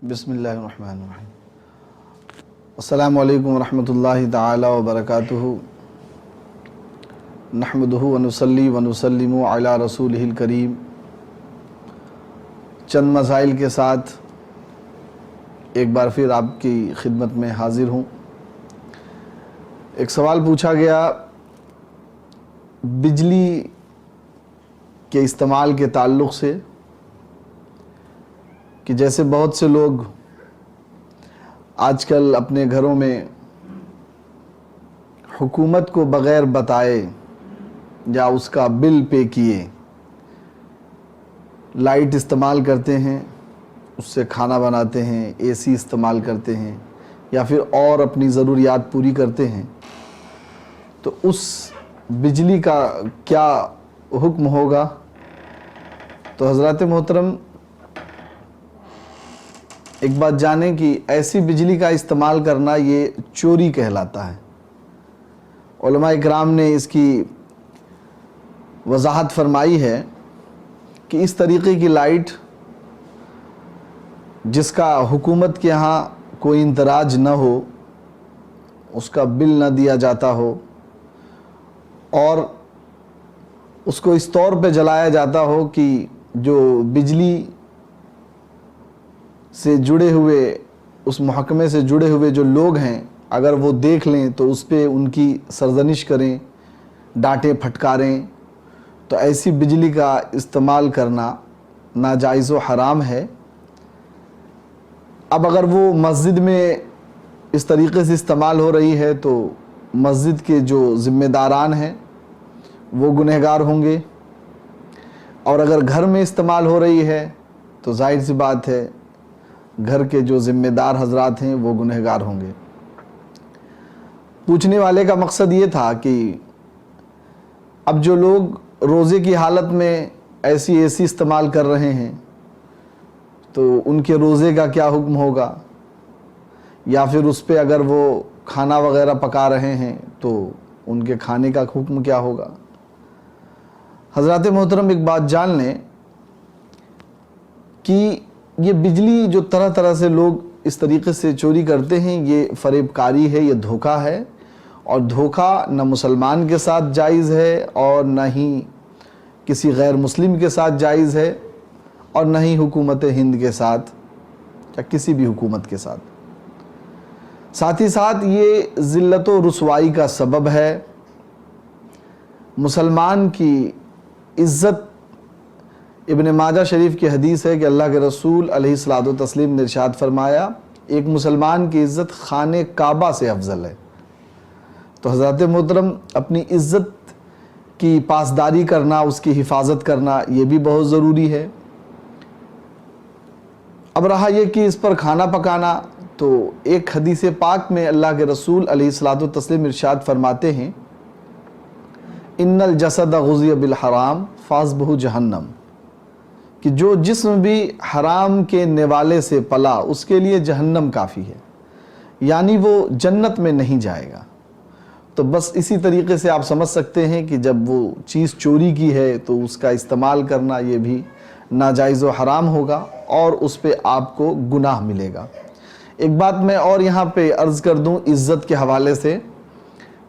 بسم اللہ الرحمن الرحیم۔ السلام علیکم ورحمۃ اللہ تعالی وبرکاتہ۔ نحمدہ ونصلی ونسلم علی رسولہ الکریم۔ چند مسائل کے ساتھ ایک بار پھر آپ کی خدمت میں حاضر ہوں۔ ایک سوال پوچھا گیا بجلی کے استعمال کے تعلق سے کہ جیسے بہت سے لوگ آج کل اپنے گھروں میں حکومت کو بغیر بتائے یا اس کا بل پے کیے لائٹ استعمال کرتے ہیں، اس سے کھانا بناتے ہیں، اے سی استعمال کرتے ہیں یا پھر اور اپنی ضروریات پوری کرتے ہیں، تو اس بجلی کا کیا حکم ہوگا؟ تو حضرات محترم، ایک بات جانیں کہ ایسی بجلی کا استعمال کرنا یہ چوری کہلاتا ہے۔ علماء اکرام نے اس کی وضاحت فرمائی ہے کہ اس طریقے کی لائٹ جس کا حکومت کے ہاں کوئی اندراج نہ ہو، اس کا بل نہ دیا جاتا ہو اور اس کو اس طور پہ جلایا جاتا ہو کہ جو بجلی سے جڑے ہوئے، اس محکمے سے جڑے ہوئے جو لوگ ہیں، اگر وہ دیکھ لیں تو اس پہ ان کی سرزنش کریں، ڈانٹیں پھٹکاریں، تو ایسی بجلی کا استعمال کرنا ناجائز و حرام ہے۔ اب اگر وہ مسجد میں اس طریقے سے استعمال ہو رہی ہے تو مسجد کے جو ذمہ داران ہیں وہ گنہگار ہوں گے، اور اگر گھر میں استعمال ہو رہی ہے تو ظاہر سی بات ہے گھر کے جو ذمہ دار حضرات ہیں وہ گنہگار ہوں گے۔ پوچھنے والے کا مقصد یہ تھا کہ اب جو لوگ روزے کی حالت میں ایسی اے سی استعمال کر رہے ہیں تو ان کے روزے کا کیا حکم ہوگا، یا پھر اس پہ اگر وہ کھانا وغیرہ پکا رہے ہیں تو ان کے کھانے کا حکم کیا ہوگا؟ حضرات محترم، ایک بات جان لیں کہ یہ بجلی جو طرح طرح سے لوگ اس طریقے سے چوری کرتے ہیں، یہ فریب کاری ہے، یہ دھوکہ ہے، اور دھوکہ نہ مسلمان کے ساتھ جائز ہے اور نہ ہی کسی غیر مسلم کے ساتھ جائز ہے، اور نہ ہی حکومت ہند کے ساتھ یا کسی بھی حکومت کے ساتھ۔ ساتھ ہی ساتھ یہ ذلت و رسوائی کا سبب ہے۔ مسلمان کی عزت، ابن ماجہ شریف کی حدیث ہے کہ اللہ کے رسول علیہ الصلوۃ والتسلیم نے ارشاد فرمایا، ایک مسلمان کی عزت خانہ کعبہ سے افضل ہے۔ تو حضرات محترم، اپنی عزت کی پاسداری کرنا، اس کی حفاظت کرنا، یہ بھی بہت ضروری ہے۔ اب رہا یہ کہ اس پر کھانا پکانا، تو ایک حدیث پاک میں اللہ کے رسول علیہ الصلوۃ والتسلیم ارشاد فرماتے ہیں، ان الجسد غذی بالحرام فحسبہ جہنم، کہ جو جسم بھی حرام کے نوالے سے پلا اس کے لیے جہنم کافی ہے، یعنی وہ جنت میں نہیں جائے گا۔ تو بس اسی طریقے سے آپ سمجھ سکتے ہیں کہ جب وہ چیز چوری کی ہے تو اس کا استعمال کرنا یہ بھی ناجائز و حرام ہوگا اور اس پہ آپ کو گناہ ملے گا۔ ایک بات میں اور یہاں پہ عرض کر دوں عزت کے حوالے سے،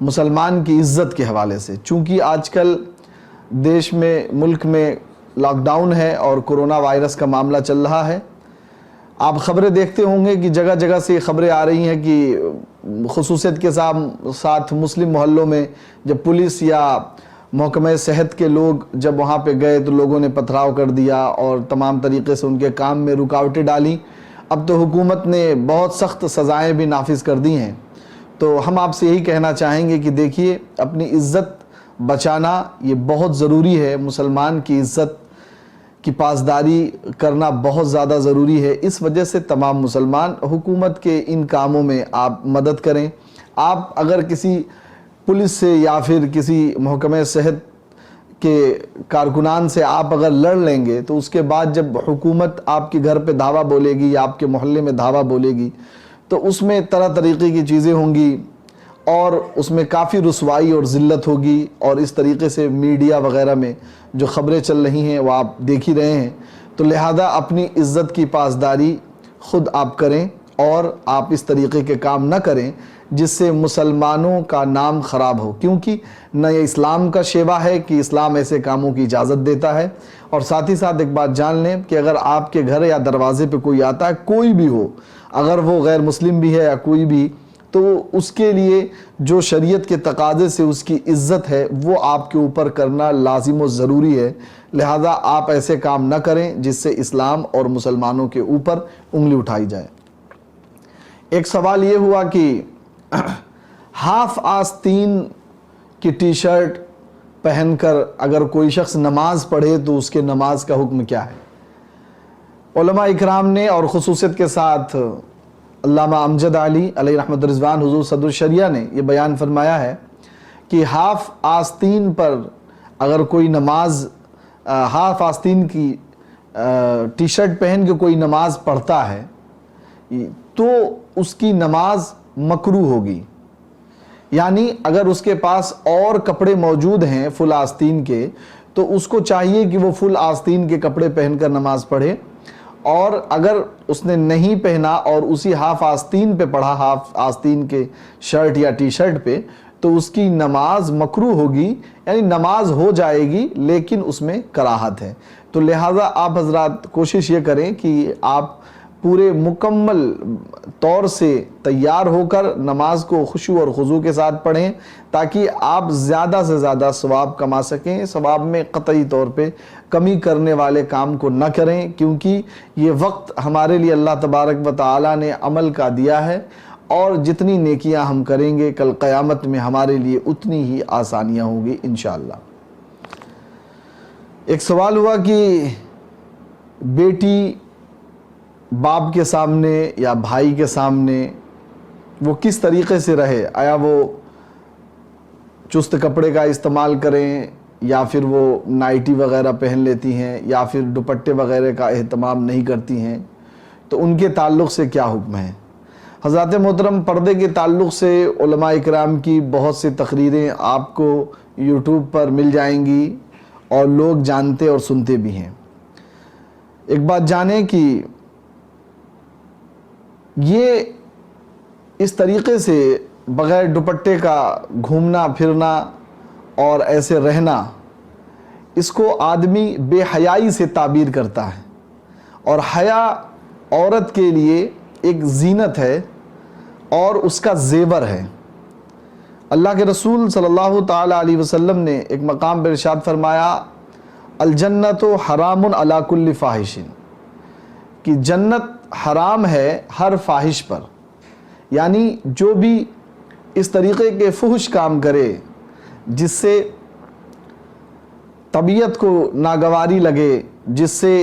مسلمان کی عزت کے حوالے سے، چونکہ آج کل دیش میں، ملک میں لاک ڈاؤن ہے اور کرونا وائرس کا معاملہ چل رہا ہے۔ آپ خبریں دیکھتے ہوں گے کہ جگہ جگہ سے خبریں آ رہی ہیں کہ خصوصیت کے ساتھ مسلم محلوں میں جب پولیس یا محکمہ صحت کے لوگ جب وہاں پہ گئے تو لوگوں نے پتھراؤ کر دیا اور تمام طریقے سے ان کے کام میں رکاوٹیں ڈالیں۔ اب تو حکومت نے بہت سخت سزائیں بھی نافذ کر دی ہیں۔ تو ہم آپ سے یہی کہنا چاہیں گے کہ دیکھیے، اپنی عزت بچانا یہ بہت ضروری ہے، مسلمان کی عزت کی پاسداری کرنا بہت زیادہ ضروری ہے۔ اس وجہ سے تمام مسلمان حکومت کے ان کاموں میں آپ مدد کریں۔ آپ اگر کسی پولیس سے یا پھر کسی محکمہ صحت کے کارکنان سے آپ اگر لڑ لیں گے تو اس کے بعد جب حکومت آپ کے گھر پہ دھاوا بولے گی یا آپ کے محلے میں دھاوا بولے گی تو اس میں طرح طریقے کی چیزیں ہوں گی اور اس میں کافی رسوائی اور ذلت ہوگی، اور اس طریقے سے میڈیا وغیرہ میں جو خبریں چل رہی ہیں وہ آپ دیکھ ہی رہے ہیں۔ تو لہذا اپنی عزت کی پاسداری خود آپ کریں اور آپ اس طریقے کے کام نہ کریں جس سے مسلمانوں کا نام خراب ہو، کیونکہ نہ یہ اسلام کا شیوا ہے کہ اسلام ایسے کاموں کی اجازت دیتا ہے۔ اور ساتھ ہی ساتھ ایک بات جان لیں کہ اگر آپ کے گھر یا دروازے پہ کوئی آتا ہے، کوئی بھی ہو، اگر وہ غیر مسلم بھی ہے یا کوئی بھی، تو اس کے لیے جو شریعت کے تقاضے سے اس کی عزت ہے وہ آپ کے اوپر کرنا لازم و ضروری ہے، لہذا آپ ایسے کام نہ کریں جس سے اسلام اور مسلمانوں کے اوپر انگلی اٹھائی جائے۔ ایک سوال یہ ہوا کہ ہاف آستین کی ٹی شرٹ پہن کر اگر کوئی شخص نماز پڑھے تو اس کے نماز کا حکم کیا ہے؟ علماء اکرام نے اور خصوصیت کے ساتھ علامہ امجد علی علیہ رحمت رضوان حضور صدر الشریعہ نے یہ بیان فرمایا ہے کہ ہاف آستین پر اگر کوئی نماز ہاف آستین کی ٹی شرٹ پہن کے کوئی نماز پڑھتا ہے تو اس کی نماز مکروہ ہوگی، یعنی اگر اس کے پاس اور کپڑے موجود ہیں فل آستین کے تو اس کو چاہیے کہ وہ فل آستین کے کپڑے پہن کر نماز پڑھے، اور اگر اس نے نہیں پہنا اور اسی ہاف آستین پہ پڑھا، ہاف آستین کے شرٹ یا ٹی شرٹ پہ، تو اس کی نماز مکروہ ہوگی، یعنی نماز ہو جائے گی لیکن اس میں کراہت ہے۔ تو لہٰذا آپ حضرات کوشش یہ کریں کہ آپ پورے مکمل طور سے تیار ہو کر نماز کو خشوع اور خضوع کے ساتھ پڑھیں تاکہ آپ زیادہ سے زیادہ ثواب کما سکیں۔ ثواب میں قطعی طور پہ کمی کرنے والے کام کو نہ کریں، کیونکہ یہ وقت ہمارے لیے اللہ تبارک و تعالی نے عمل کا دیا ہے، اور جتنی نیکیاں ہم کریں گے کل قیامت میں ہمارے لیے اتنی ہی آسانیاں ہوں گی انشاءاللہ۔ ایک سوال ہوا کہ بیٹی باپ کے سامنے یا بھائی کے سامنے وہ کس طریقے سے رہے، آیا وہ چست کپڑے کا استعمال کریں یا پھر وہ نائٹی وغیرہ پہن لیتی ہیں یا پھر دوپٹے وغیرہ کا اہتمام نہیں کرتی ہیں، تو ان کے تعلق سے کیا حکم ہے؟ حضرات محترم، پردے کے تعلق سے علماء اکرام کی بہت سی تقریریں آپ کو یوٹیوب پر مل جائیں گی اور لوگ جانتے اور سنتے بھی ہیں۔ ایک بات جانیں کہ یہ اس طریقے سے بغیر دوپٹے کا گھومنا پھرنا اور ایسے رہنا، اس کو آدمی بے حیائی سے تعبیر کرتا ہے، اور حیا عورت کے لیے ایک زینت ہے اور اس کا زیور ہے۔ اللہ کے رسول صلی اللہ تعالی علیہ وسلم نے ایک مقام پر ارشاد فرمایا، الجنت حرام علی کل فاحش، کہ جنت حرام ہے ہر فاحش پر، یعنی جو بھی اس طریقے کے فحش کام کرے جس سے طبیعت کو ناگواری لگے، جس سے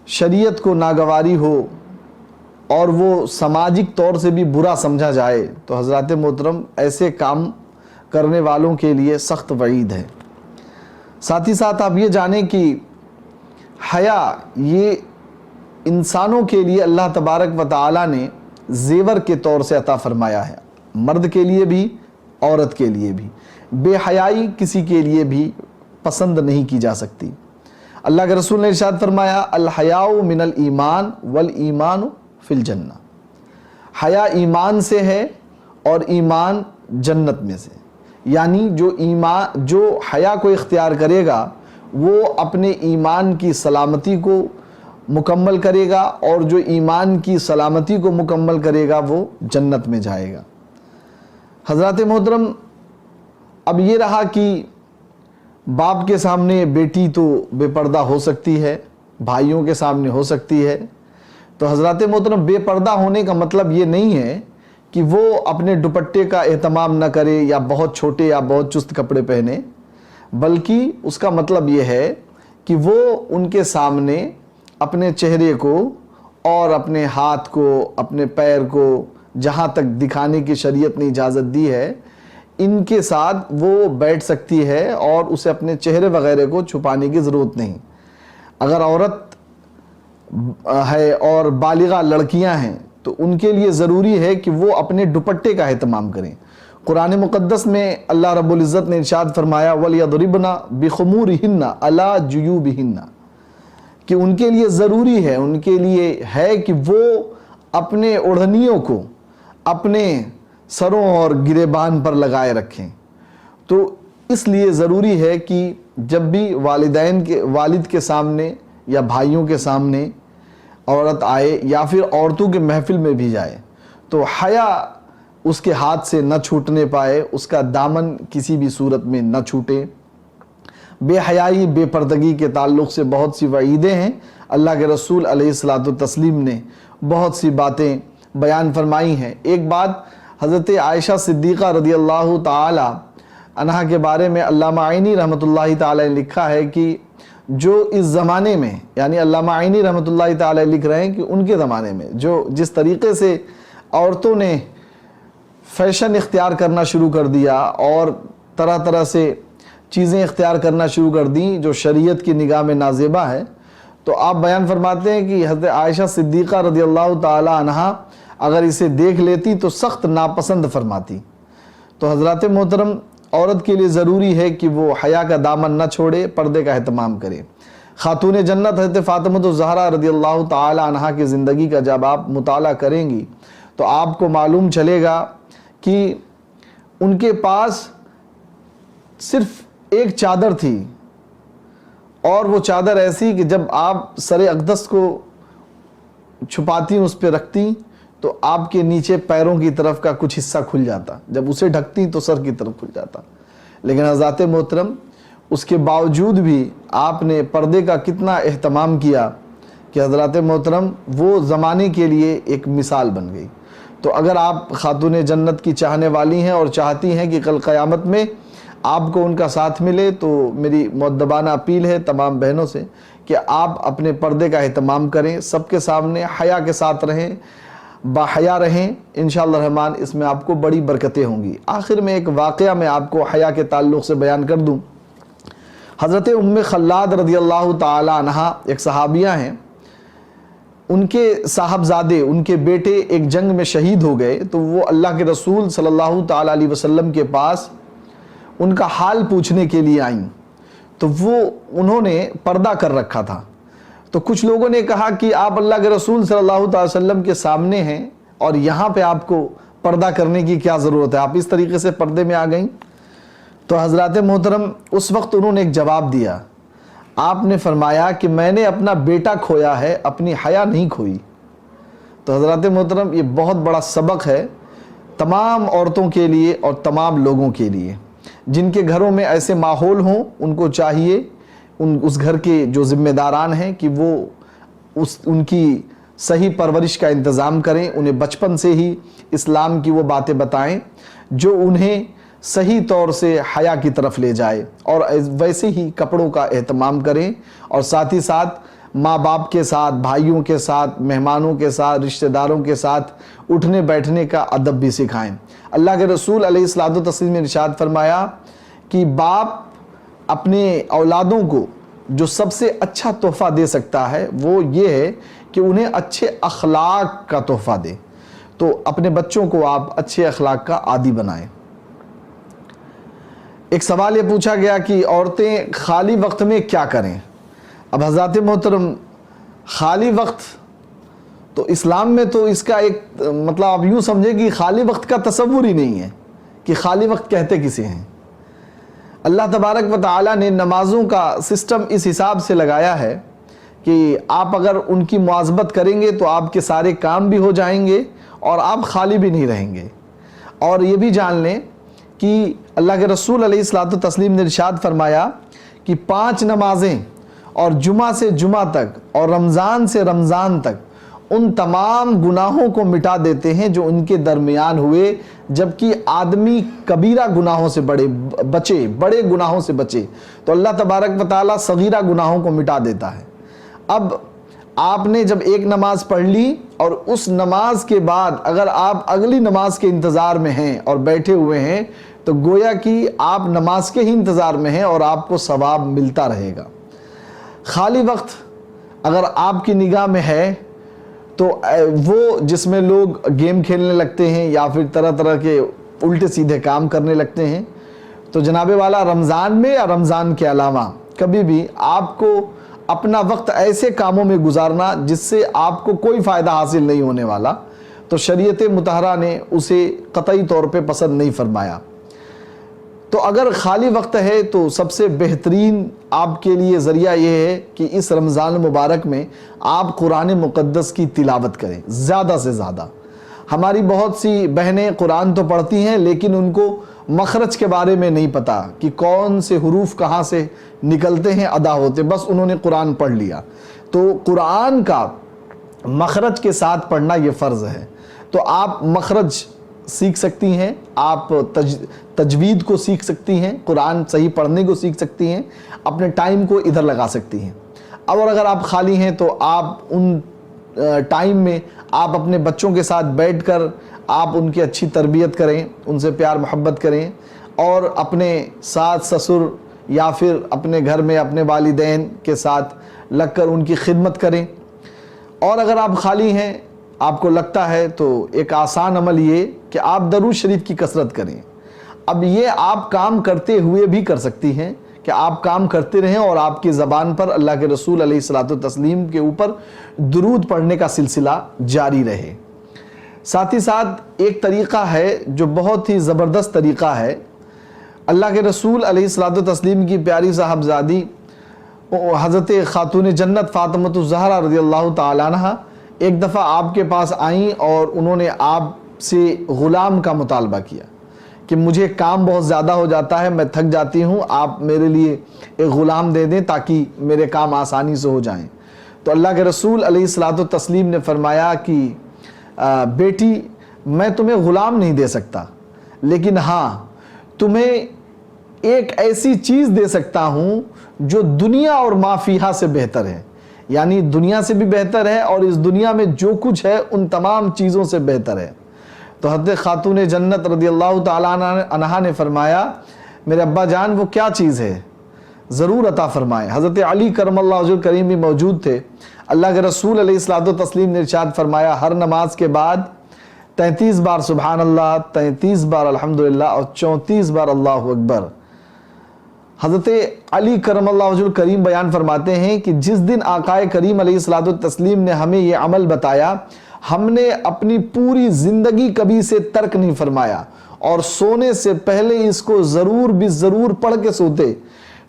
شریعت کو ناگواری ہو اور وہ سماجک طور سے بھی برا سمجھا جائے، تو حضرات محترم ایسے کام کرنے والوں کے لیے سخت وعید ہے۔ ساتھ ہی ساتھ آپ یہ جانیں کہ حیا یہ انسانوں کے لیے اللہ تبارک و تعالی نے زیور کے طور سے عطا فرمایا ہے، مرد کے لیے بھی عورت کے لیے بھی۔ بے حیائی کسی کے لیے بھی پسند نہیں کی جا سکتی۔ اللہ کے رسول نے ارشاد فرمایا، الحیاء من الایمان والایمان فی الجنہ، حیا ایمان سے ہے اور ایمان جنت میں سے، یعنی جو حیا کو اختیار کرے گا وہ اپنے ایمان کی سلامتی کو مکمل کرے گا، اور جو ایمان کی سلامتی کو مکمل کرے گا وہ جنت میں جائے گا۔ حضرات محترم، اب یہ رہا کہ باپ کے سامنے بیٹی تو بے پردہ ہو سکتی ہے، بھائیوں کے سامنے ہو سکتی ہے، تو حضرات محترم بے پردہ ہونے کا مطلب یہ نہیں ہے کہ وہ اپنے دوپٹے کا اہتمام نہ کرے یا بہت چھوٹے یا بہت چست کپڑے پہنے، بلکہ اس کا مطلب یہ ہے کہ وہ ان کے سامنے اپنے چہرے کو اور اپنے ہاتھ کو، اپنے پیر کو جہاں تک دکھانے کی شریعت نے اجازت دی ہے، ان کے ساتھ وہ بیٹھ سکتی ہے اور اسے اپنے چہرے وغیرہ کو چھپانے کی ضرورت نہیں۔ اگر عورت ہے اور بالغہ لڑکیاں ہیں تو ان کے لیے ضروری ہے کہ وہ اپنے دوپٹے کا اہتمام کریں۔ قرآن مقدس میں اللہ رب العزت نے ارشاد فرمایا، وَلْيَضْرِبْنَ بِخُمُورِهِنَّ عَلَى جُيُوبِهِنَّ، کہ ان کے لیے ضروری ہے، ان کے لیے ہے کہ وہ اپنے اوڑھنیوں کو اپنے سروں اور گریبان پر لگائے رکھیں۔ تو اس لیے ضروری ہے کہ جب بھی والد کے سامنے یا بھائیوں کے سامنے عورت آئے یا پھر عورتوں کے محفل میں بھی جائے تو حیا اس کے ہاتھ سے نہ چھوٹنے پائے، اس کا دامن کسی بھی صورت میں نہ چھوٹے۔ بے حیائی، بے پردگی کے تعلق سے بہت سی وعیدیں ہیں۔ اللہ کے رسول علیہ الصلاۃ والتسلیم نے بہت سی باتیں بیان فرمائی ہیں۔ ایک بات حضرت عائشہ صدیقہ رضی اللہ تعالی عنہا کے بارے میں علامہ عینی رحمۃ اللہ تعالی نے لکھا ہے کہ جو اس زمانے میں، یعنی علامہ عینی رحمۃ اللہ تعالی لکھ رہے ہیں کہ ان کے زمانے میں جس طریقے سے عورتوں نے فیشن اختیار کرنا شروع کر دیا اور طرح طرح سے چیزیں اختیار کرنا شروع کر دیں جو شریعت کی نگاہ میں نازیبا ہے، تو آپ بیان فرماتے ہیں کہ حضرت عائشہ صدیقہ رضی اللہ تعالی عنہا اگر اسے دیکھ لیتی تو سخت ناپسند فرماتی۔ تو حضرات محترم، عورت کے لیے ضروری ہے کہ وہ حیا کا دامن نہ چھوڑے، پردے کا اہتمام کرے۔ خاتون جنت حضرت فاطمہ الزہرا رضی اللہ تعالی عنہا کی زندگی کا جب آپ مطالعہ کریں گی تو آپ کو معلوم چلے گا کہ ان کے پاس صرف ایک چادر تھی، اور وہ چادر ایسی کہ جب آپ سر اقدس کو چھپاتی اس پہ رکھتی تو آپ کے نیچے پیروں کی طرف کا کچھ حصہ کھل جاتا، جب اسے ڈھکتی تو سر کی طرف کھل جاتا۔ لیکن حضرات محترم، اس کے باوجود بھی آپ نے پردے کا کتنا اہتمام کیا کہ حضرات محترم وہ زمانے کے لیے ایک مثال بن گئی۔ تو اگر آپ خاتون جنت کی چاہنے والی ہیں اور چاہتی ہیں کہ کل قیامت میں آپ کو ان کا ساتھ ملے، تو میری مؤدبانہ اپیل ہے تمام بہنوں سے کہ آپ اپنے پردے کا اہتمام کریں، سب کے سامنے حیا کے ساتھ رہیں، باحیا رہیں، انشاءاللہ الرحمن اس میں آپ کو بڑی برکتیں ہوں گی۔ آخر میں ایک واقعہ میں آپ کو حیا کے تعلق سے بیان کر دوں۔ حضرت ام خلاد رضی اللہ تعالی عنہا ایک صحابیہ ہیں، ان کے صاحبزادے، ان کے بیٹے ایک جنگ میں شہید ہو گئے، تو وہ اللہ کے رسول صلی اللہ تعالی علیہ وسلم کے پاس ان کا حال پوچھنے کے لیے آئیں۔ تو انہوں نے پردہ کر رکھا تھا، تو کچھ لوگوں نے کہا کہ آپ اللہ کے رسول صلی اللہ تعالی وسلم کے سامنے ہیں اور یہاں پہ آپ کو پردہ کرنے کی کیا ضرورت ہے، آپ اس طریقے سے پردے میں آ گئیں۔ تو حضرات محترم اس وقت انہوں نے ایک جواب دیا، آپ نے فرمایا کہ میں نے اپنا بیٹا کھویا ہے، اپنی حیا نہیں کھوئی۔ تو حضرات محترم یہ بہت بڑا سبق ہے تمام عورتوں کے لیے اور تمام لوگوں کے لیے جن کے گھروں میں ایسے ماحول ہوں۔ ان کو چاہیے اس گھر کے جو ذمہ داران ہیں کہ وہ ان کی صحیح پرورش کا انتظام کریں، انہیں بچپن سے ہی اسلام کی وہ باتیں بتائیں جو انہیں صحیح طور سے حیا کی طرف لے جائے، اور ویسے ہی کپڑوں کا اہتمام کریں، اور ساتھ ہی ساتھ ماں باپ کے ساتھ، بھائیوں کے ساتھ، مہمانوں کے ساتھ، رشتہ داروں کے ساتھ اٹھنے بیٹھنے کا ادب بھی سکھائیں۔ اللہ کے رسول علیہ الصلوۃ والتسلیم نے ارشاد فرمایا کہ باپ اپنے اولادوں کو جو سب سے اچھا تحفہ دے سکتا ہے وہ یہ ہے کہ انہیں اچھے اخلاق کا تحفہ دے۔ تو اپنے بچوں کو آپ اچھے اخلاق کا عادی بنائیں۔ ایک سوال یہ پوچھا گیا کہ عورتیں خالی وقت میں کیا کریں؟ اب حضرات محترم، خالی وقت تو اسلام میں تو اس کا ایک مطلب آپ یوں سمجھیں کہ خالی وقت کا تصور ہی نہیں ہے کہ خالی وقت کہتے کسے ہیں۔ اللہ تبارک و تعالیٰ نے نمازوں کا سسٹم اس حساب سے لگایا ہے کہ آپ اگر ان کی مواظبت کریں گے تو آپ کے سارے کام بھی ہو جائیں گے اور آپ خالی بھی نہیں رہیں گے۔ اور یہ بھی جان لیں کہ اللہ کے رسول علیہ الصلوۃ والتسلیم نے ارشاد فرمایا کہ 5 نمازیں اور جمعہ سے جمعہ تک اور رمضان سے رمضان تک ان تمام گناہوں کو مٹا دیتے ہیں جو ان کے درمیان ہوئے، جبکہ آدمی کبیرہ گناہوں سے بڑے گناہوں سے بچے تو اللہ تبارک و تعالیٰ صغیرہ گناہوں کو مٹا دیتا ہے۔ اب آپ نے جب ایک نماز پڑھ لی اور اس نماز کے بعد اگر آپ اگلی نماز کے انتظار میں ہیں اور بیٹھے ہوئے ہیں تو گویا کہ آپ نماز کے ہی انتظار میں ہیں اور آپ کو ثواب ملتا رہے گا۔ خالی وقت اگر آپ کی نگاہ میں ہے تو وہ جس میں لوگ گیم کھیلنے لگتے ہیں یا پھر طرح طرح کے الٹے سیدھے کام کرنے لگتے ہیں، تو جناب والا رمضان میں یا رمضان کے علاوہ کبھی بھی آپ کو اپنا وقت ایسے کاموں میں گزارنا جس سے آپ کو کوئی فائدہ حاصل نہیں ہونے والا، تو شریعت مطہرہ نے اسے قطعی طور پہ پسند نہیں فرمایا۔ تو اگر خالی وقت ہے تو سب سے بہترین آپ کے لیے ذریعہ یہ ہے کہ اس رمضان مبارک میں آپ قرآن مقدس کی تلاوت کریں زیادہ سے زیادہ۔ ہماری بہت سی بہنیں قرآن تو پڑھتی ہیں لیکن ان کو مخرج کے بارے میں نہیں پتہ کہ کون سے حروف کہاں سے نکلتے ہیں، ادا ہوتے، بس انہوں نے قرآن پڑھ لیا۔ تو قرآن کا مخرج کے ساتھ پڑھنا یہ فرض ہے۔ تو آپ مخرج سیکھ سکتی ہیں، آپ تجوید کو سیکھ سکتی ہیں، قرآن صحیح پڑھنے کو سیکھ سکتی ہیں، اپنے ٹائم کو ادھر لگا سکتی ہیں۔ اور اگر آپ خالی ہیں تو آپ ان ٹائم میں آپ اپنے بچوں کے ساتھ بیٹھ کر آپ ان کی اچھی تربیت کریں، ان سے پیار محبت کریں، اور اپنے ساس سسر یا پھر اپنے گھر میں اپنے والدین کے ساتھ لگ کر ان کی خدمت کریں۔ اور اگر آپ خالی ہیں، آپ کو لگتا ہے، تو ایک آسان عمل یہ کہ آپ درود شریف کی کثرت کریں۔ اب یہ آپ کام کرتے ہوئے بھی کر سکتی ہیں کہ آپ کام کرتے رہیں اور آپ کی زبان پر اللہ کے رسول علیہ الصلوۃ والتسلیم کے اوپر درود پڑھنے کا سلسلہ جاری رہے۔ ساتھ ہی ساتھ ایک طریقہ ہے جو بہت ہی زبردست طریقہ ہے۔ اللہ کے رسول علیہ الصلوۃ والتسلیم کی پیاری صاحبزادی حضرت خاتون جنت فاطمۃ الزہرا رضی اللہ تعالی عنہا ایک دفعہ آپ کے پاس آئیں اور انہوں نے آپ سے غلام کا مطالبہ کیا کہ مجھے کام بہت زیادہ ہو جاتا ہے، میں تھک جاتی ہوں، آپ میرے لیے ایک غلام دے دیں تاکہ میرے کام آسانی سے ہو جائیں۔ تو اللہ کے رسول علیہ الصلوۃ والتسلیم نے فرمایا کہ بیٹی میں تمہیں غلام نہیں دے سکتا، لیکن ہاں تمہیں ایک ایسی چیز دے سکتا ہوں جو دنیا اور ما فیہا سے بہتر ہے، یعنی دنیا سے بھی بہتر ہے اور اس دنیا میں جو کچھ ہے ان تمام چیزوں سے بہتر ہے۔ تو حضرت خاتون جنت رضی اللہ تعالیٰ عنہا نے فرمایا میرے ابا جان وہ کیا چیز ہے، ضرور عطا فرمائیں۔ حضرت علی کرم اللہ وجہ الکریم بھی موجود تھے۔ اللہ کے رسول علیہ الصلوۃ والتسلیم نے ارشاد فرمایا ہر نماز کے بعد 33 بار سبحان اللہ، 33 بار الحمدللہ اور 34 بار اللہ اکبر۔ حضرت علی کرم اللہ وجہ الکریم بیان فرماتے ہیں کہ جس دن آقا کریم علیہ الصلوۃ والتسلیم نے ہمیں یہ عمل بتایا، ہم نے اپنی پوری زندگی کبھی سے ترک نہیں فرمایا اور سونے سے پہلے اس کو ضرور بھی ضرور پڑھ کے سوتے۔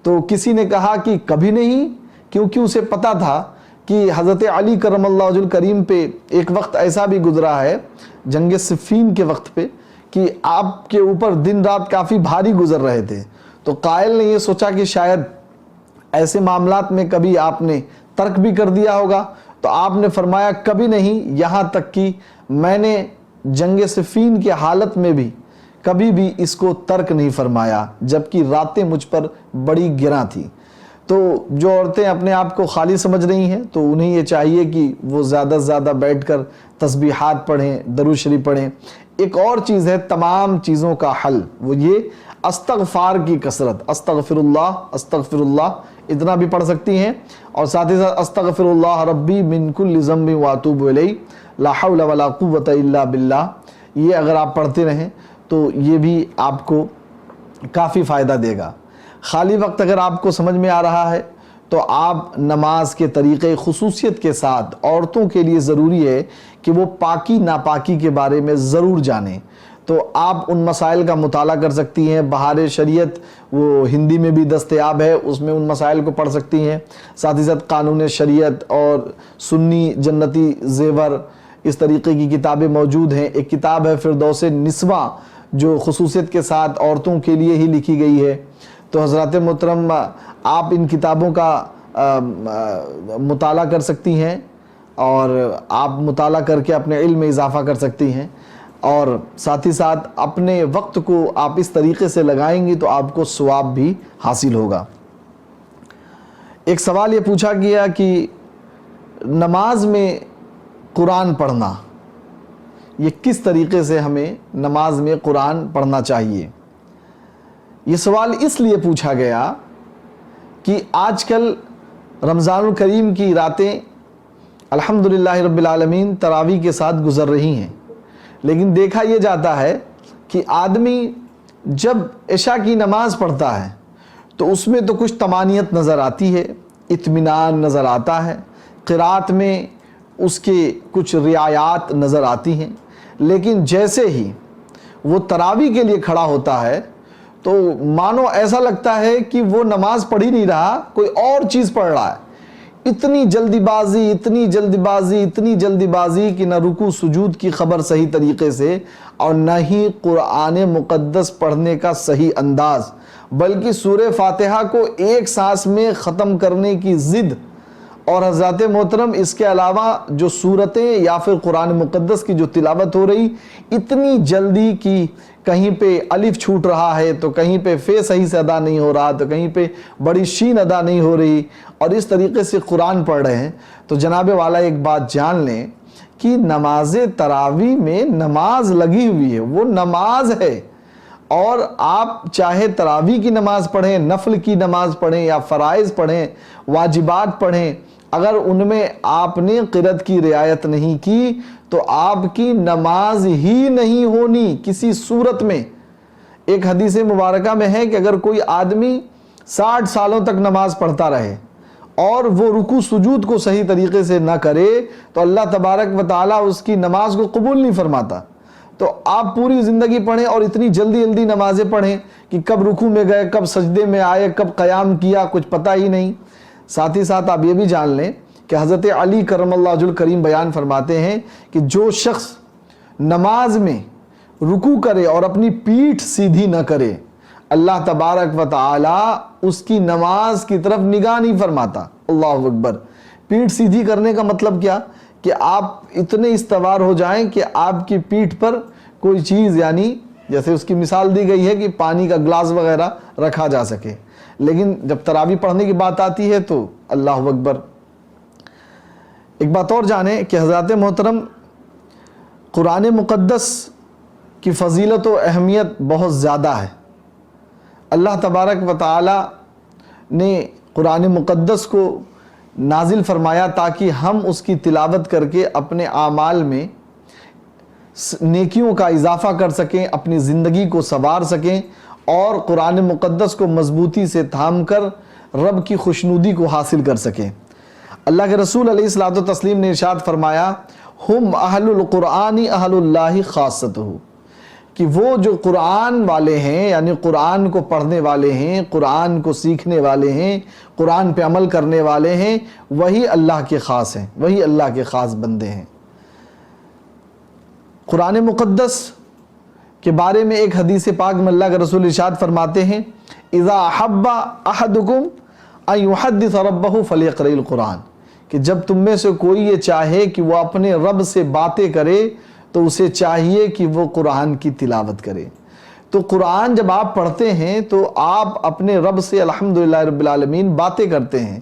تو کسی نے کہا کہ کبھی نہیں، کیونکہ اسے پتا تھا کہ حضرت علی کرم اللہ وجہ الکریم پہ ایک وقت ایسا بھی گزرا ہے جنگ صفین کے وقت پہ کہ آپ کے اوپر دن رات کافی بھاری گزر رہے تھے۔ تو قائل نے یہ سوچا کہ شاید ایسے معاملات میں کبھی آپ نے ترک بھی کر دیا ہوگا، تو آپ نے فرمایا کبھی نہیں، یہاں تک کہ میں نے جنگ صفین کی حالت میں بھی کبھی بھی اس کو ترک نہیں فرمایا، جبکہ راتیں مجھ پر بڑی گراں تھیں۔ تو جو عورتیں اپنے آپ کو خالی سمجھ رہی ہیں تو انہیں یہ چاہیے کہ وہ زیادہ سے زیادہ بیٹھ کر تسبیحات پڑھیں، درود شریف پڑھیں۔ ایک اور چیز ہے تمام چیزوں کا حل، وہ یہ استغفار کی کثرت، استغفر اللہ اتنا بھی پڑھ سکتی ہیں، اور ساتھ ہی ساتھ استغفر اللہ ربی من کل ذنب واتوب الیہ لا حول ولا قوۃ الا باللہ، یہ اگر آپ پڑھتے رہیں تو یہ بھی آپ کو کافی فائدہ دے گا۔ خالی وقت اگر آپ کو سمجھ میں آ رہا ہے تو آپ نماز کے طریقے خصوصیت کے ساتھ عورتوں کے لیے ضروری ہے کہ وہ پاکی ناپاکی کے بارے میں ضرور جانیں۔ تو آپ ان مسائل کا مطالعہ کر سکتی ہیں، بہار شریعت وہ ہندی میں بھی دستیاب ہے، اس میں ان مسائل کو پڑھ سکتی ہیں۔ ساتھ ہی ساتھ قانون شریعت اور سنی جنتی زیور اس طریقے کی کتابیں موجود ہیں۔ ایک کتاب ہے فردوس نسواں جو خصوصیت کے ساتھ عورتوں کے لیے ہی لکھی گئی ہے۔ تو حضرات محترم آپ ان کتابوں کا مطالعہ کر سکتی ہیں اور آپ مطالعہ کر کے اپنے علم میں اضافہ کر سکتی ہیں، اور ساتھ ہی ساتھ اپنے وقت کو آپ اس طریقے سے لگائیں گی تو آپ کو ثواب بھی حاصل ہوگا۔ ایک سوال یہ پوچھا گیا کہ نماز میں قرآن پڑھنا، یہ کس طریقے سے ہمیں نماز میں قرآن پڑھنا چاہیے؟ یہ سوال اس لیے پوچھا گیا کہ آج کل رمضان الکریم کی راتیں الحمدللہ رب العالمین تراویح کے ساتھ گزر رہی ہیں، لیکن دیکھا یہ جاتا ہے کہ آدمی جب عشاء کی نماز پڑھتا ہے تو اس میں تو کچھ طمانینت نظر آتی ہے، اطمینان نظر آتا ہے، قرات میں اس کے کچھ رعایات نظر آتی ہیں، لیکن جیسے ہی وہ تراویح کے لیے کھڑا ہوتا ہے تو مانو ایسا لگتا ہے کہ وہ نماز پڑھ ہی نہیں رہا، کوئی اور چیز پڑھ رہا ہے۔ اتنی جلدی بازی، اتنی جلدی بازی، اتنی جلدی بازی کہ نہ رکوع سجود کی خبر صحیح طریقے سے اور نہ ہی قرآن مقدس پڑھنے کا صحیح انداز، بلکہ سورہ فاتحہ کو ایک سانس میں ختم کرنے کی ضد۔ اور حضرات محترم اس کے علاوہ جو صورتیں یا پھر قرآن مقدس کی جو تلاوت ہو رہی، اتنی جلدی کی کہیں پہ الف چھوٹ رہا ہے تو کہیں پہ فے صحیح سے ادا نہیں ہو رہا تو کہیں پہ بڑی شین ادا نہیں ہو رہی، اور اس طریقے سے قرآن پڑھ رہے ہیں۔ تو جناب والا ایک بات جان لیں کہ نماز تراویح میں نماز لگی ہوئی ہے، وہ نماز ہے، اور آپ چاہے تراویح کی نماز پڑھیں، نفل کی نماز پڑھیں یا فرائض پڑھیں، واجبات پڑھیں، اگر ان میں آپ نے قرأت کی رعایت نہیں کی تو آپ کی نماز ہی نہیں ہونی کسی صورت میں۔ ایک حدیث مبارکہ میں ہے کہ اگر کوئی آدمی 60 سالوں تک نماز پڑھتا رہے اور وہ رکوع سجود کو صحیح طریقے سے نہ کرے تو اللہ تبارک و تعالیٰ اس کی نماز کو قبول نہیں فرماتا۔ تو آپ پوری زندگی پڑھیں اور اتنی جلدی جلدی نمازیں پڑھیں کہ کب رکوع میں گئے، کب سجدے میں آئے، کب قیام کیا، کچھ پتہ ہی نہیں۔ ساتھ ہی ساتھ آپ یہ بھی جان لیں کہ حضرت علی کرم اللہ وجہ الکریم بیان فرماتے ہیں کہ جو شخص نماز میں رکوع کرے اور اپنی پیٹھ سیدھی نہ کرے، اللہ تبارک و تعالی اس کی نماز کی طرف نگاہ نہیں فرماتا۔ اللہ اکبر۔ پیٹھ سیدھی کرنے کا مطلب کیا؟ کہ آپ اتنے استوار ہو جائیں کہ آپ کی پیٹھ پر کوئی چیز، یعنی جیسے اس کی مثال دی گئی ہے کہ پانی کا گلاس وغیرہ رکھا جا سکے، لیکن جب تراویح پڑھنے کی بات آتی ہے تو اللہ اکبر۔ ایک بات اور جانیں کہ حضرات محترم قرآن مقدس کی فضیلت و اہمیت بہت زیادہ ہے۔ اللہ تبارک و تعالی نے قرآن مقدس کو نازل فرمایا تاکہ ہم اس کی تلاوت کر کے اپنے اعمال میں نیکیوں کا اضافہ کر سکیں، اپنی زندگی کو سنوار سکیں اور قرآن مقدس کو مضبوطی سے تھام کر رب کی خوشنودی کو حاصل کر سکیں۔ اللہ کے رسول علیہ الصلوۃ والتسلیم نے ارشاد فرمایا، ہم اہل القرآن اہل اللہ خاصتہ، کہ وہ جو قرآن والے ہیں، یعنی قرآن کو پڑھنے والے ہیں، قرآن کو سیکھنے والے ہیں، قرآن پہ عمل کرنے والے ہیں، وہی اللہ کے خاص ہیں، وہی اللہ کے خاص بندے ہیں۔ قرآن مقدس کے بارے میں ایک حدیث پاک میں اللہ کے رسول ارشاد فرماتے ہیں، اذا احب احدکم ان یحدث ربہ فلیقرأ القرآن، کہ جب تم میں سے کوئی یہ چاہے کہ وہ اپنے رب سے باتیں کرے تو اسے چاہیے کہ وہ قرآن کی تلاوت کرے۔ تو قرآن جب آپ پڑھتے ہیں تو آپ اپنے رب سے الحمدللہ رب العالمین باتیں کرتے ہیں۔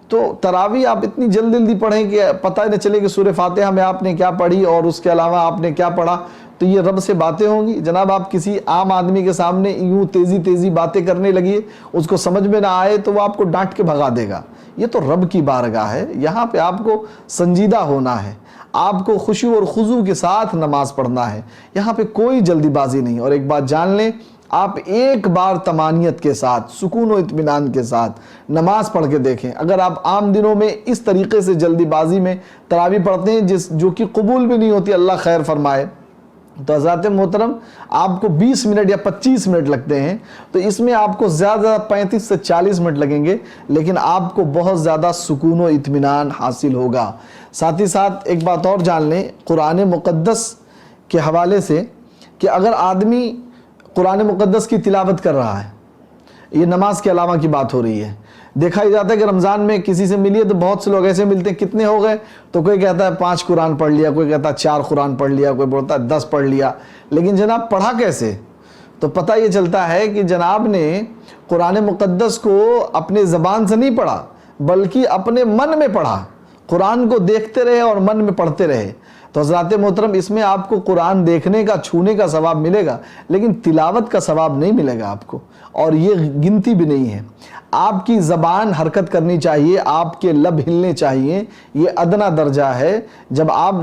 تو تراویح آپ اتنی جلدی پڑھیں کہ پتہ نہ چلے کہ سورہ فاتحہ میں آپ نے کیا پڑھی اور اس کے علاوہ آپ نے کیا پڑھا، تو یہ رب سے باتیں ہوں گی۔ جناب آپ کسی عام آدمی کے سامنے یوں تیزی باتیں کرنے لگیے، اس کو سمجھ میں نہ آئے تو وہ آپ کو ڈانٹ کے بھگا دے گا۔ یہ تو رب کی بارگاہ ہے، یہاں پہ آپ کو سنجیدہ ہونا ہے، آپ کو خشوع اور خضوع کے ساتھ نماز پڑھنا ہے، یہاں پہ کوئی جلدی بازی نہیں۔ اور ایک بات جان لیں، آپ ایک بار طمانینت کے ساتھ، سکون و اطمینان کے ساتھ نماز پڑھ کے دیکھیں۔ اگر آپ عام دنوں میں اس طریقے سے جلدی بازی میں تراویح پڑھتے ہیں جو کہ قبول بھی نہیں ہوتی، اللہ خیر فرمائے، تو حضرات محترم آپ کو 20 منٹ یا 25 منٹ لگتے ہیں، تو اس میں آپ کو زیادہ 35 سے 40 منٹ لگیں گے، لیکن آپ کو بہت زیادہ سکون و اطمینان حاصل ہوگا۔ ساتھ ہی ساتھ ایک بات اور جان لیں قرآن مقدس کے حوالے سے، کہ اگر آدمی قرآن مقدس کی تلاوت کر رہا ہے، یہ نماز کے علاوہ کی بات ہو رہی ہے، دیکھا ہی جاتا ہے کہ رمضان میں کسی سے ملیے تو بہت سے لوگ ایسے ملتے ہیں، کتنے ہو گئے، تو کوئی کہتا ہے 5 قرآن پڑھ لیا، کوئی کہتا ہے 4 قرآن پڑھ لیا، کوئی بولتا ہے 10 پڑھ لیا، لیکن جناب پڑھا کیسے؟ تو پتہ یہ چلتا ہے کہ جناب نے قرآن مقدس کو اپنے زبان سے نہیں پڑھا بلکہ اپنے من میں پڑھا، قرآن کو دیکھتے رہے اور من میں پڑھتے رہے۔ تو حضرات محترم اس میں آپ کو قرآن دیکھنے کا، چھونے کا ثواب ملے گا، لیکن تلاوت کا ثواب نہیں ملے گا آپ کو، اور یہ گنتی بھی نہیں ہے۔ آپ کی زبان حرکت کرنی چاہیے، آپ کے لب ہلنے چاہیے، یہ ادنا درجہ ہے جب آپ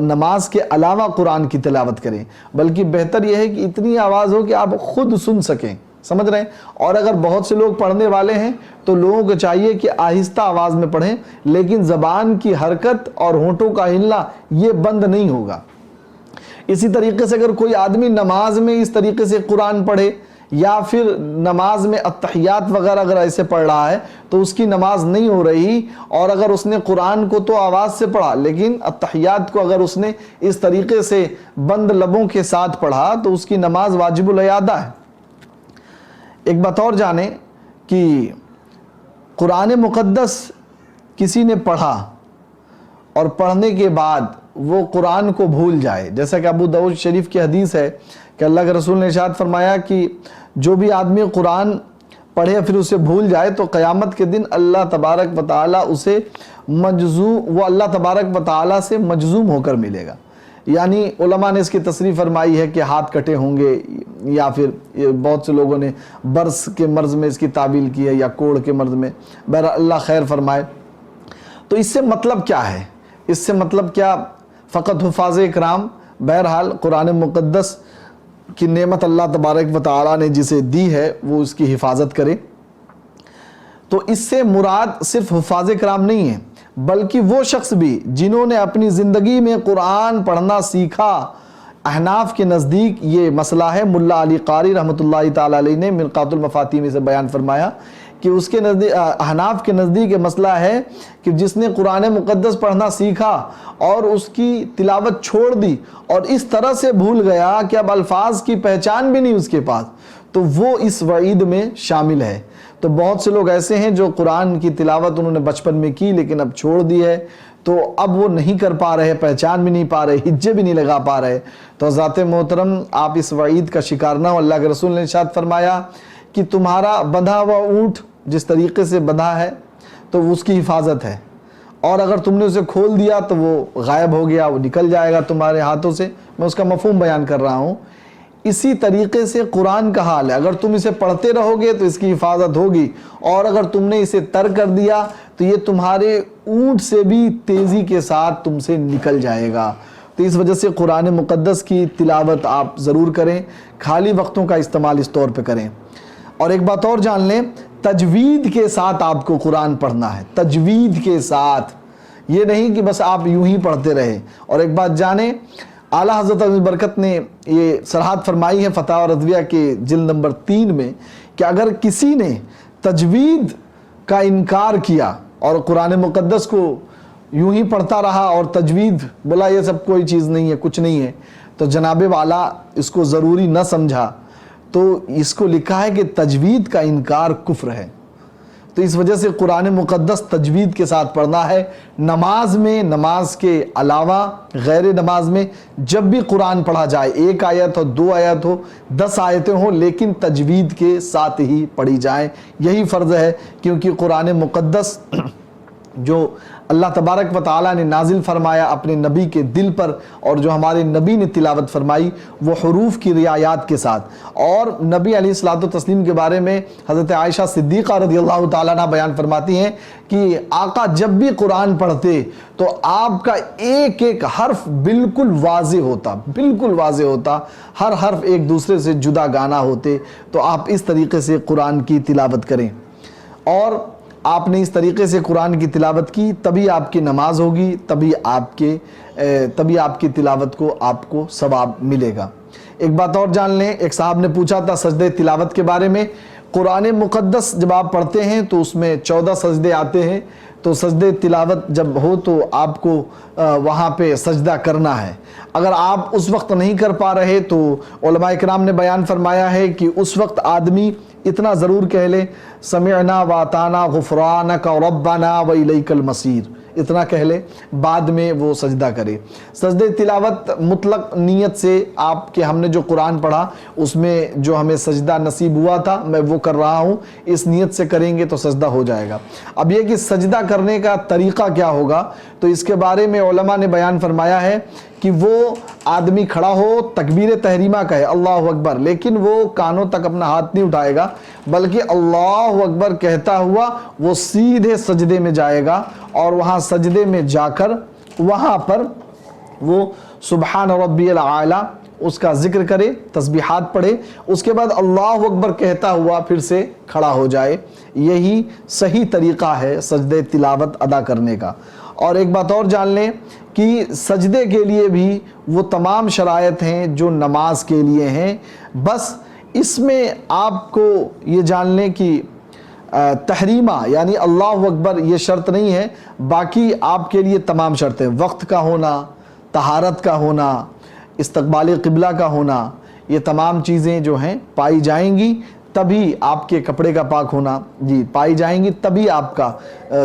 نماز کے علاوہ قرآن کی تلاوت کریں۔ بلکہ بہتر یہ ہے کہ اتنی آواز ہو کہ آپ خود سن سکیں، سمجھ رہے ہیں؟ اور اگر بہت سے لوگ پڑھنے والے ہیں تو لوگوں کو چاہیے کہ آہستہ آواز میں پڑھیں، لیکن زبان کی حرکت اور ہونٹوں کا ہلنا یہ بند نہیں ہوگا۔ اسی طریقے سے اگر کوئی آدمی نماز میں اس طریقے سے قرآن پڑھے یا پھر نماز میں التحیات وغیرہ اگر ایسے پڑھ رہا ہے تو اس کی نماز نہیں ہو رہی، اور اگر اس نے قرآن کو تو آواز سے پڑھا لیکن التحیات کو اگر اس نے اس طریقے سے بند لبوں کے ساتھ پڑھا تو اس کی نماز واجب الاعادہ ہے۔ ایک بات اور جانیں کہ قرآن مقدس کسی نے پڑھا اور پڑھنے کے بعد وہ قرآن کو بھول جائے، جیسا کہ ابو داؤد شریف کی حدیث ہے کہ اللہ کے رسول نے ارشاد فرمایا کہ جو بھی آدمی قرآن پڑھے پھر اسے بھول جائے تو قیامت کے دن اللہ تبارک و تعالیٰ اسے وہ اللہ تبارک و تعالیٰ سے مجزوم ہو کر ملے گا۔ یعنی علماء نے اس کی تصریح فرمائی ہے کہ ہاتھ کٹے ہوں گے، یا پھر بہت سے لوگوں نے برس کے مرض میں اس کی تعبیل کی ہے یا کوڑ کے مرض میں، بہرحال اللہ خیر فرمائے۔ تو اس سے مطلب کیا ہے؟ اس سے مطلب کیا؟ فقط حفاظ اکرام بہرحال قرآن مقدس کی نعمت اللہ تبارک و تعالیٰ نے جسے دی ہے وہ اس کی حفاظت کرے۔ تو اس سے مراد صرف حفاظ کرام نہیں ہے، بلکہ وہ شخص بھی جنہوں نے اپنی زندگی میں قرآن پڑھنا سیکھا۔ احناف کے نزدیک یہ مسئلہ ہے، ملا علی قاری رحمۃ اللہ تعالیٰ علیہ نے مرقات المفاتیح میں سے بیان فرمایا کہ اس کے نزدیک، احناف کے نزدیک یہ مسئلہ ہے کہ جس نے قرآن مقدس پڑھنا سیکھا اور اس کی تلاوت چھوڑ دی اور اس طرح سے بھول گیا کہ اب الفاظ کی پہچان بھی نہیں اس کے پاس، تو وہ اس وعید میں شامل ہے۔ تو بہت سے لوگ ایسے ہیں جو قرآن کی تلاوت انہوں نے بچپن میں کی لیکن اب چھوڑ دی ہے، تو اب وہ نہیں کر پا رہے، پہچان بھی نہیں پا رہے، ہجے بھی نہیں لگا پا رہے۔ تو ذات محترم آپ اس وعید کا شکار نہ ہو۔ اللہ کے رسول نے ارشاد فرمایا کہ تمہارا بندھا ہوا اونٹ جس طریقے سے بندھا ہے تو اس کی حفاظت ہے، اور اگر تم نے اسے کھول دیا تو وہ غائب ہو گیا، وہ نکل جائے گا تمہارے ہاتھوں سے۔ میں اس کا مفہوم بیان کر رہا ہوں۔ اسی طریقے سے قرآن کا حال ہے، اگر تم اسے پڑھتے رہو گے تو اس کی حفاظت ہوگی، اور اگر تم نے اسے ترک کر دیا تو یہ تمہارے اونٹ سے بھی تیزی کے ساتھ تم سے نکل جائے گا۔ تو اس وجہ سے قرآن مقدس کی تلاوت آپ ضرور کریں، خالی وقتوں کا استعمال اس طور پہ کریں۔ اور ایک بات اور جان لیں، تجوید کے ساتھ آپ کو قرآن پڑھنا ہے، تجوید کے ساتھ، یہ نہیں کہ بس آپ یوں ہی پڑھتے رہے۔ اور ایک بات جانیں، اعلیٰ حضرت عظیم برکت نے یہ صراحت فرمائی ہے فتاوی رضویہ کے جلد نمبر 3 میں کہ اگر کسی نے تجوید کا انکار کیا اور قرآن مقدس کو یوں ہی پڑھتا رہا اور تجوید بولا یہ سب کوئی چیز نہیں ہے، کچھ نہیں ہے، تو جناب والا اس کو ضروری نہ سمجھا تو اس کو لکھا ہے کہ تجوید کا انکار کفر ہے۔ تو اس وجہ سے قرآن مقدس تجوید کے ساتھ پڑھنا ہے۔ نماز میں، نماز کے علاوہ غیر نماز میں جب بھی قرآن پڑھا جائے، 1 آیت ہو، 2 آیت ہو، 10 آیتیں ہوں، لیکن تجوید کے ساتھ ہی پڑھی جائیں، یہی فرض ہے، کیونکہ قرآن مقدس جو اللہ تبارک و تعالیٰ نے نازل فرمایا اپنے نبی کے دل پر، اور جو ہمارے نبی نے تلاوت فرمائی وہ حروف کی رعایات کے ساتھ۔ اور نبی علیہ الصلوۃ والتسلیم کے بارے میں حضرت عائشہ صدیقہ رضی اللہ تعالیٰ عنہ بیان فرماتی ہیں کہ آقا جب بھی قرآن پڑھتے تو آپ کا ایک ایک حرف بالکل واضح ہوتا، بالکل واضح ہوتا، ہر حرف ایک دوسرے سے جدا گانا ہوتے۔ تو آپ اس طریقے سے قرآن کی تلاوت کریں، اور آپ نے اس طریقے سے قرآن کی تلاوت کی تبھی آپ کی نماز ہوگی، تبھی آپ کی تلاوت کو آپ کو ثواب ملے گا۔ ایک بات اور جان لیں، ایک صاحب نے پوچھا تھا سجدے تلاوت کے بارے میں۔ قرآن مقدس جب آپ پڑھتے ہیں تو اس میں 14 سجدے آتے ہیں، تو سجدے تلاوت جب ہو تو آپ کو وہاں پہ سجدہ کرنا ہے۔ اگر آپ اس وقت نہیں کر پا رہے تو علماء کرام نے بیان فرمایا ہے کہ اس وقت آدمی اتنا ضرور کہہ لے، سمعنا واطعنا غفرانک ربنا والیک المصیر، اتنا کہہ لے، بعد میں وہ سجدہ کرے۔ سجدہ تلاوت مطلق نیت سے آپ کہ ہم نے جو قرآن پڑھا اس میں جو ہمیں سجدہ نصیب ہوا تھا میں وہ کر رہا ہوں، اس نیت سے کریں گے تو سجدہ ہو جائے گا۔ اب یہ کہ سجدہ کرنے کا طریقہ کیا ہوگا، تو اس کے بارے میں علماء نے بیان فرمایا ہے کہ وہ آدمی کھڑا ہو، تکبیر تحریمہ کہے اللہ اکبر، لیکن وہ کانوں تک اپنا ہاتھ نہیں اٹھائے گا، بلکہ اللہ اکبر کہتا ہوا وہ سیدھے سجدے میں جائے گا، اور وہاں سجدے میں جا کر وہاں پر وہ سبحان ربی العالی اس کا ذکر کرے، تسبیحات پڑھے، اس کے بعد اللہ اکبر کہتا ہوا پھر سے کھڑا ہو جائے۔ یہی صحیح طریقہ ہے سجدہ تلاوت ادا کرنے کا۔ اور ایک بات اور جان لیں کہ سجدے کے لیے بھی وہ تمام شرائط ہیں جو نماز کے لیے ہیں، بس اس میں آپ کو یہ جان لیں کہ تحریمہ یعنی اللہ اکبر یہ شرط نہیں ہے، باقی آپ کے لیے تمام شرطیں، وقت کا ہونا، طہارت کا ہونا، استقبال قبلہ کا ہونا، یہ تمام چیزیں جو ہیں پائی جائیں گی تبھی آپ کے کپڑے کا پاک ہونا پائی جائیں گی تبھی آپ کا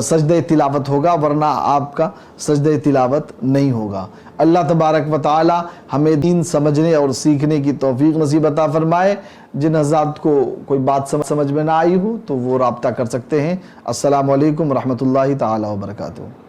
سجدہ تلاوت ہوگا، ورنہ آپ کا سجدہ تلاوت نہیں ہوگا۔ اللہ تبارک و تعالی ہمیں دین سمجھنے اور سیکھنے کی توفیق نصیب عطا فرمائے۔ جن حضرات کو کوئی بات سمجھ میں نہ آئی ہو تو وہ رابطہ کر سکتے ہیں۔ السلام علیکم ورحمۃ اللہ تعالی وبرکاتہ۔